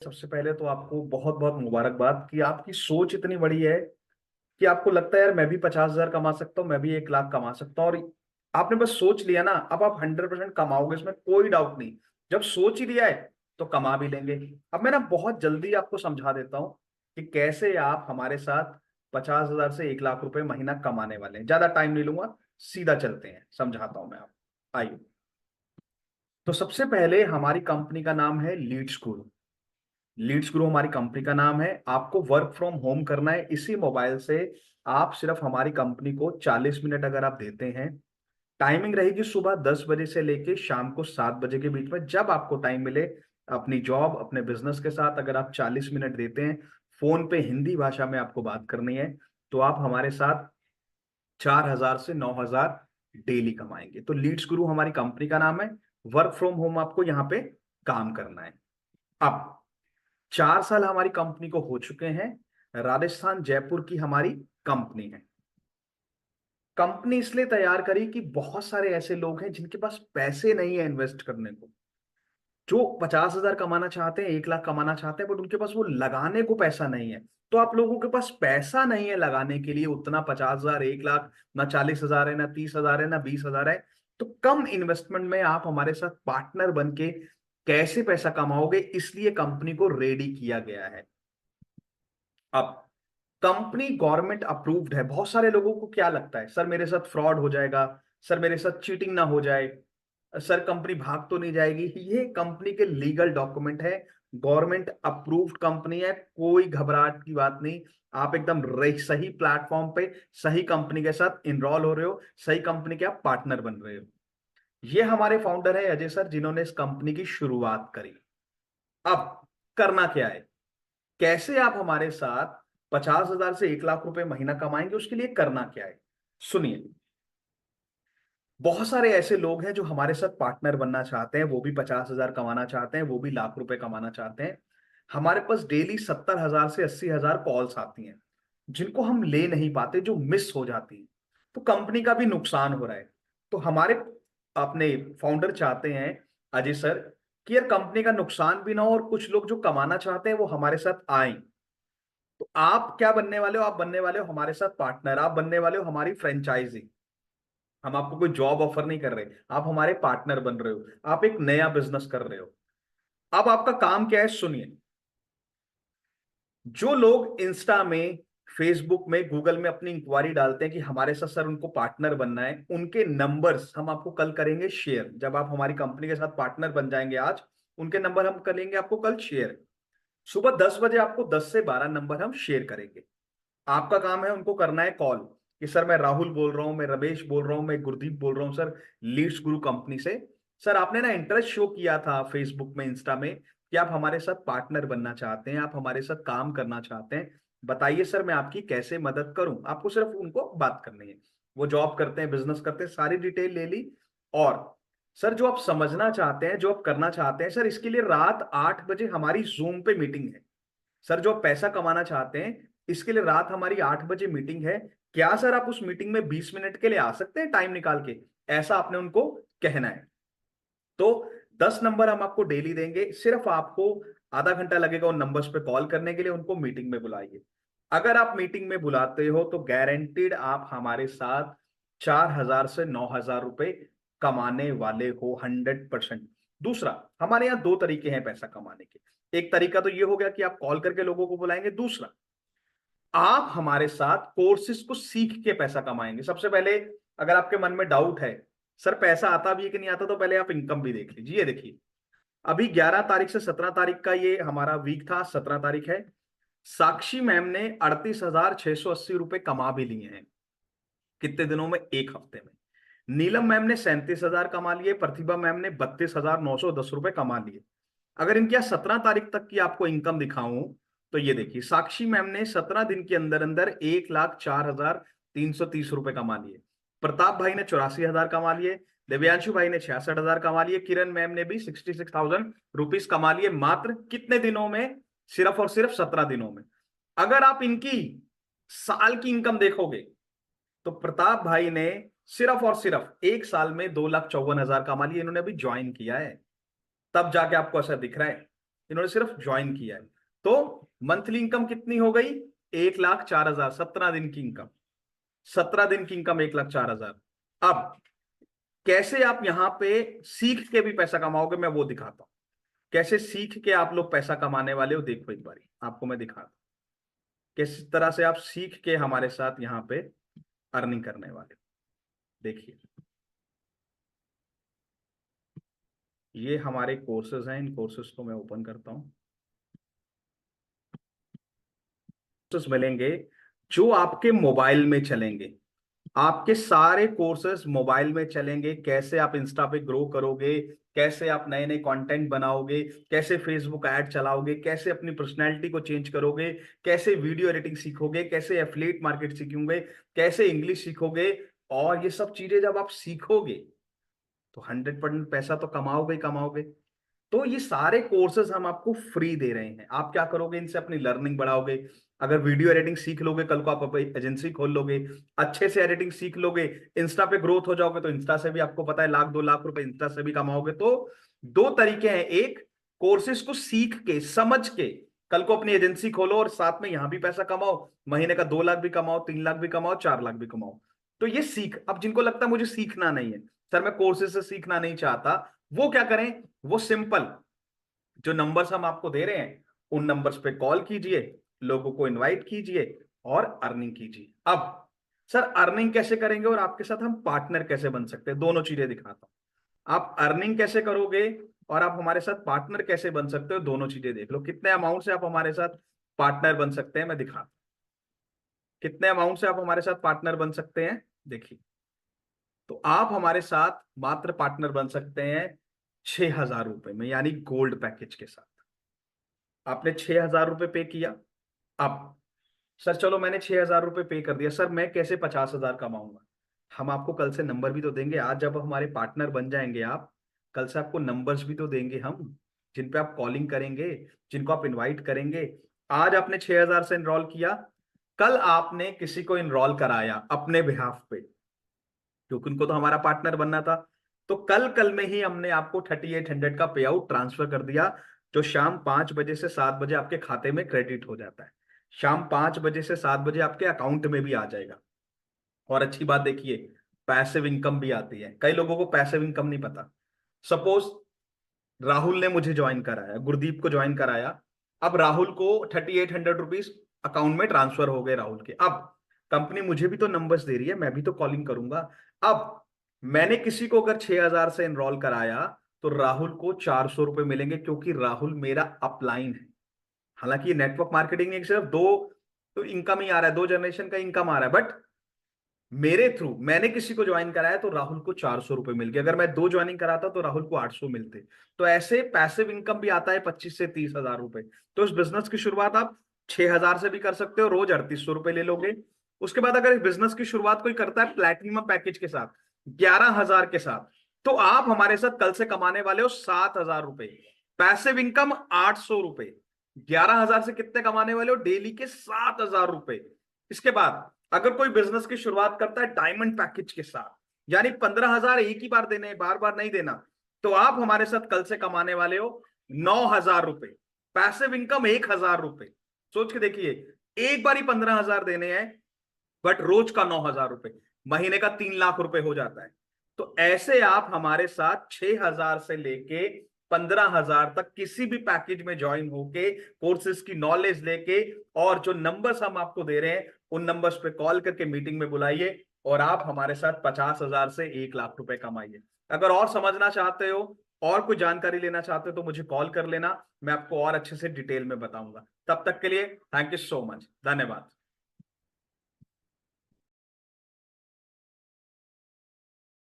सबसे पहले तो आपको बहुत बहुत मुबारकबाद कि आपकी सोच इतनी बड़ी है कि आपको लगता है यार मैं भी 50,000 कमा सकता हूँ, मैं भी 1 लाख कमा सकता हूँ। और आपने बस सोच लिया ना, अब आप 100% कमाओगे, इसमें कोई डाउट नहीं। जब सोच ही लिया है तो कमा भी लेंगे। अब मैं ना बहुत जल्दी आपको समझा देता हूँ कि कैसे आप हमारे साथ 50,000 से 1 लाख रुपए महीना कमाने वाले हैं। ज्यादा टाइम नहीं लूंगा, सीधा चलते हैं, समझाता हूं मैं आपको। आइए। तो सबसे पहले हमारी कंपनी का नाम है लीड्स गुरु। लीड्स ग्रो हमारी कंपनी का नाम है। आपको वर्क फ्रॉम होम करना है इसी मोबाइल से। आप सिर्फ हमारी कंपनी को 40 मिनट अगर आप देते हैं, टाइमिंग रहेगी सुबह 10 बजे से लेके शाम को 7 बजे के बीच में, जब आपको टाइम मिले अपनी जॉब अपने बिजनेस के साथ अगर आप 40 मिनट देते हैं, फोन पे हिंदी भाषा में आपको बात करनी है, तो आप हमारे साथ 4,000 से 9,000 डेली कमाएंगे। तो लीड्स गुरु हमारी कंपनी का नाम है। वर्क फ्रॉम होम आपको यहाँ पे काम करना है। अब 4 साल हमारी कंपनी को हो चुके हैं। राजस्थान जयपुर की हमारी कंपनी है। कंपनी इसलिए तैयार करी कि बहुत सारे ऐसे लोग हैं जिनके पास पैसे नहीं है इन्वेस्ट करने को, जो 50,000 कमाना चाहते हैं, 1 लाख कमाना चाहते हैं, बट उनके पास वो लगाने को पैसा नहीं है। तो आप लोगों के पास पैसा नहीं है लगाने के लिए उतना 50,000, 1 लाख, ना 40,000 है, ना 30,000 है, ना 20,000 है। तो कम इन्वेस्टमेंट में आप हमारे साथ पार्टनर बन के कैसे पैसा कमाओगे, इसलिए कंपनी को रेडी किया गया है। अब कंपनी गवर्नमेंट अप्रूव्ड है। बहुत सारे लोगों को क्या लगता है, सर मेरे साथ फ्रॉड हो जाएगा, सर मेरे साथ चीटिंग ना हो जाए, सर कंपनी भाग तो नहीं जाएगी। ये कंपनी के लीगल डॉक्यूमेंट है, गवर्नमेंट अप्रूव्ड कंपनी है, कोई घबराहट की बात नहीं। आप एकदम सही प्लेटफॉर्म पे सही कंपनी के साथ इनरोल हो रहे हो, सही कंपनी के आप पार्टनर बन रहे हो। ये हमारे फाउंडर है अजय सर, जिन्होंने इस कंपनी की शुरुआत करी। अब करना क्या है, कैसे आप हमारे साथ 50,000 से 1 लाख रुपए महीना कमाएंगे, उसके लिए करना क्या है सुनिए। बहुत सारे ऐसे लोग हैं जो हमारे साथ पार्टनर बनना चाहते हैं, वो भी 50,000 कमाना चाहते हैं, वो भी लाख रुपए कमाना चाहते हैं। हमारे पास डेली 70,000 से 80,000 कॉल्स आती हैं, जिनको हम ले नहीं पाते, जो मिस हो जाती है। तो कंपनी का भी नुकसान हो रहा है। तो हमारे अपने फाउंडर चाहते हैं, अजय सर, कि यार कंपनी का नुकसान भी ना हो और कुछ लोग जो कमाना चाहते हैं वो हमारे साथ आए। तो आप क्या बनने वाले हो, आप बनने वाले हो हमारे साथ पार्टनर, आप बनने वाले हो हमारी फ्रेंचाइजी। हम आपको कोई जॉब ऑफर नहीं कर रहे, आप हमारे पार्टनर बन रहे हो, आप एक नया बिजनेस कर रहे हो। अब आपका काम क्या है सुनिए। जो लोग इंस्टा में, फेसबुक में, गूगल में अपनी इंक्वायरी डालते हैं कि हमारे साथ सर उनको पार्टनर बनना है, उनके नंबर्स हम आपको कल करेंगे शेयर। जब आप हमारी कंपनी के साथ पार्टनर बन जाएंगे आज, उनके नंबर हम करेंगे आपको कल शेयर। सुबह 10 बजे आपको 10 से 12 नंबर हम शेयर करेंगे। आपका काम है उनको करना है कॉल, कि सर मैं राहुल बोल रहा हूं, मैं रमेश बोल रहा हूं, मैं गुरदीप बोल रहा हूं सर, लीड्स गुरु कंपनी से। सर आपने ना इंटरेस्ट शो किया था फेसबुक में, इंस्टा में, कि आप हमारे साथ पार्टनर बनना चाहते हैं, आप हमारे साथ काम करना चाहते हैं। बताइए सर मैं आपकी कैसे मदद करूं। आपको सिर्फ उनको बात करनी है। वो जॉब करते हैं, बिजनेस करते हैं, सारी डिटेल ले ली। और सर जो आप समझना चाहते हैं, जो आप करना चाहते हैं, सर इसके लिए रात 8 बजे हमारी जूम पे मीटिंग है। सर जो आप पैसा कमाना चाहते हैं, इसके लिए रात हमारी 8 बजे मीटिंग है। क्या सर आप उस मीटिंग में 20 मिनट के लिए आ सकते हैं टाइम निकाल के, ऐसा आपने उनको कहना है। तो 10 नंबर हम आपको डेली देंगे, सिर्फ आपको आधा घंटा लगेगा उन नंबर्स पे कॉल करने के लिए, उनको मीटिंग में बुलाइए। अगर आप मीटिंग में बुलाते हो तो गारंटीड आप हमारे साथ 4,000 से 9,000 रुपए कमाने वाले हो 100%। दूसरा, हमारे यहाँ दो तरीके हैं पैसा कमाने के। एक तरीका तो ये हो गया कि आप कॉल करके लोगों को बुलाएंगे। दूसरा, आप हमारे साथ कोर्सेज को सीख के पैसा कमाएंगे। सबसे पहले, अगर आपके मन में डाउट है सर पैसा आता भी है कि नहीं आता, तो पहले आप इनकम भी देख लीजिए। ये देखिए, अभी 11 तारीख से 17 तारीख का ये हमारा वीक था, 17 तारीख है। साक्षी मैम ने 38,680 रुपए कमा भी लिए हैं। कितने दिनों में? एक हफ्ते में। नीलम मैम ने 37,000 कमा लिए, प्रतिभा मैम ने 32,910 रुपए कमा लिए। अगर इनकी 17 तारीख तक की आपको इनकम दिखाऊं, तो ये देखिए, साक्षी मैम ने 17 दिन के अंदर अंदर 1,04,330 रुपए कमा लिए। प्रताप भाई ने 84,000 कमा लिए। दिव्यांशु भाई ने 66,000 कमा लिए। किरण मैम ने भी 66,000 रुपीज कमा लिए। मात्र कितने दिनों में? सिर्फ और सिर्फ 17 दिनों में। अगर आप इनकी साल की इनकम देखोगे, तो प्रताप भाई ने सिर्फ और सिर्फ 1 साल में 2,54,000 कमा लिए। इन्होंने अभी ज्वाइन किया है, तब जाके आपको ऐसा दिख रहा है। इन्होंने सिर्फ ज्वाइन किया है। तो मंथली इनकम कितनी हो गई? 1,04,000। 17 दिन की इनकम, 17 दिन की इनकम 1,04,000। अब कैसे आप यहां पे सीख के भी पैसा कमाओगे, मैं वो दिखाता हूं। कैसे सीख के आप लोग पैसा कमाने वाले हो, देखो एक बारी आपको मैं दिखाता हूं किस तरह से आप सीख के हमारे साथ यहां पे अर्निंग करने वाले हो। देखिए, ये हमारे कोर्सेज हैं, इन कोर्सेज को मैं ओपन करता हूं। कोर्सेज मिलेंगे जो आपके मोबाइल में चलेंगे, आपके सारे कोर्सेज मोबाइल में चलेंगे। कैसे आप इंस्टा पे ग्रो करोगे, कैसे आप नए नए कंटेंट बनाओगे, कैसे फेसबुक ऐड चलाओगे, कैसे अपनी पर्सनैलिटी को चेंज करोगे, कैसे वीडियो एडिटिंग सीखोगे, कैसे एफिलिएट मार्केट सीखोगे, कैसे इंग्लिश सीखोगे। और ये सब चीजें जब आप सीखोगे तो 100% पैसा तो कमाओगे ही कमाओगे। तो ये सारे कोर्सेज हम आपको फ्री दे रहे हैं। आप क्या करोगे, इनसे अपनी लर्निंग बढ़ाओगे। अगर वीडियो एडिटिंग सीख लोगे, कल को आप अपनी एजेंसी खोल लोगे, अच्छे से एडिटिंग सीख लोगे, इंस्टा पे ग्रोथ हो जाओगे, तो इंस्टा से भी आपको पता है 1,00,000 2,00,000 रुपए इंस्टा से भी कमाओगे। तो दो तरीके हैं, एक कोर्सेज को सीख के समझ के कल को अपनी एजेंसी खोलो और साथ में यहां भी पैसा कमाओ, महीने का 2 लाख भी कमाओ, 3 लाख भी कमाओ, 4 लाख भी कमाओ। तो ये सीख, अब जिनको लगता है मुझे सीखना नहीं है सर, मैं कोर्सेज से सीखना नहीं चाहता, वो क्या करें? वो सिंपल, जो नंबर्स हम आपको दे रहे हैं उन नंबर्स पे कॉल कीजिए, लोगों को इनवाइट कीजिए और अर्निंग कीजिए। अब सर अर्निंग कैसे करेंगे और आपके साथ हम पार्टनर कैसे बन सकते हैं, दोनों चीजें दिखाता हूं। आप अर्निंग कैसे करोगे और आप हमारे साथ पार्टनर कैसे बन सकते हो, दोनों चीजें देख लो। कितने अमाउंट से आप हमारे साथ पार्टनर बन सकते हैं, मैं दिखाता हूं। कितने अमाउंट से आप हमारे साथ पार्टनर बन सकते हैं, देखिए। तो आप हमारे साथ मात्र पार्टनर बन सकते हैं 6,000 रुपए में, यानी गोल्ड पैकेज के साथ। आपने 6,000 रुपए पे किया। अब सर चलो मैंने 6,000 रुपए पे कर दिया, सर मैं कैसे 50,000 कमाऊंगा? हम आपको कल से नंबर भी तो देंगे। आज जब हमारे पार्टनर बन जाएंगे आप, कल से आपको नंबर्स भी तो देंगे हम, जिन पे आप कॉलिंग करेंगे, जिनको आप इनवाइट करेंगे। आज आपने 6,000 से इनरोल किया, कल आपने किसी को इनरोल कराया अपने बिहाफ पे, क्योंकि उनको तो हमारा पार्टनर बनना था। तो कल कल में ही हमने आपको 3,800 का पे आउट ट्रांसफर कर दिया, जो शाम 5 बजे से 7 बजे आपके खाते में क्रेडिट हो जाता है। शाम 5 बजे से 7 बजे आपके अकाउंट में भी आ जाएगा। और अच्छी बात देखिए, पैसिव इनकम भी आती है। कई लोगों को पैसिव इनकम नहीं पता। सपोज राहुल ने मुझे ज्वाइन कराया, गुरदीप को ज्वाइन कराया, अब राहुल को 3,800 रुपीज अकाउंट में ट्रांसफर हो गए राहुल के। अब कंपनी मुझे भी तो नंबर्स दे रही है, मैं भी तो कॉलिंग करूंगा। अब मैंने किसी को अगर 6,000 से एनरोल कराया तो राहुल को 400 रुपए मिलेंगे, क्योंकि राहुल मेरा अपलाइन है। हालांकि ये नेटवर्क मार्केटिंग में सिर्फ दो तो इनकम ही आ रहा है, 2 जनरेशन का इनकम आ रहा है, बट मेरे थ्रू मैंने किसी को ज्वाइन कराया तो राहुल को 400 रुपए मिल गए। अगर मैं 2 ज्वाइनिंग कराता तो राहुल को 800 मिलते। तो ऐसे पैसिव इनकम भी आता है 25 से 30 हजार रुपए। तो इस बिजनेस की शुरुआत आप 6,000 से भी कर सकते हो, रोज 3,800 रुपए ले लोगे। उसके बाद अगर इस बिजनेस की शुरुआत कोई करता है प्लेटिनम पैकेज के साथ, 11,000 के साथ, तो आप हमारे साथ कल से कमाने वाले हो 7,000 रुपए। पैसिव इनकम 800 रुपए, 11,000 से कितने कमाने वाले हो? डेली के 7,000 रुपए। इसके बाद अगर कोई बिजनेस की शुरुआत करता है डायमंड पैकेज के साथ, यानी 15,000 एक ही बार देने, बार बार नहीं देना, तो आप हमारे साथ कल से कमाने वाले हो 9,000 रुपए। पैसिव इनकम 1,000 रुपए। सोच के देखिए, एक बार ही 15,000 देने हैं, बट रोज का 9,000 रुपए, महीने का 3 लाख रुपए हो जाता है। तो ऐसे आप हमारे साथ 6,000 से लेके 15,000 तक किसी भी पैकेज में ज्वाइन होके कोर्सेज की नॉलेज लेके, और जो नंबर्स हम आपको दे रहे हैं उन नंबर्स पे कॉल करके मीटिंग में बुलाइए और आप हमारे साथ 50,000 से 1 लाख रुपए कमाइए। अगर और समझना चाहते हो और कोई जानकारी लेना चाहते हो तो मुझे कॉल कर लेना, मैं आपको और अच्छे से डिटेल में बताऊंगा। तब तक के लिए थैंक यू सो मच, धन्यवाद।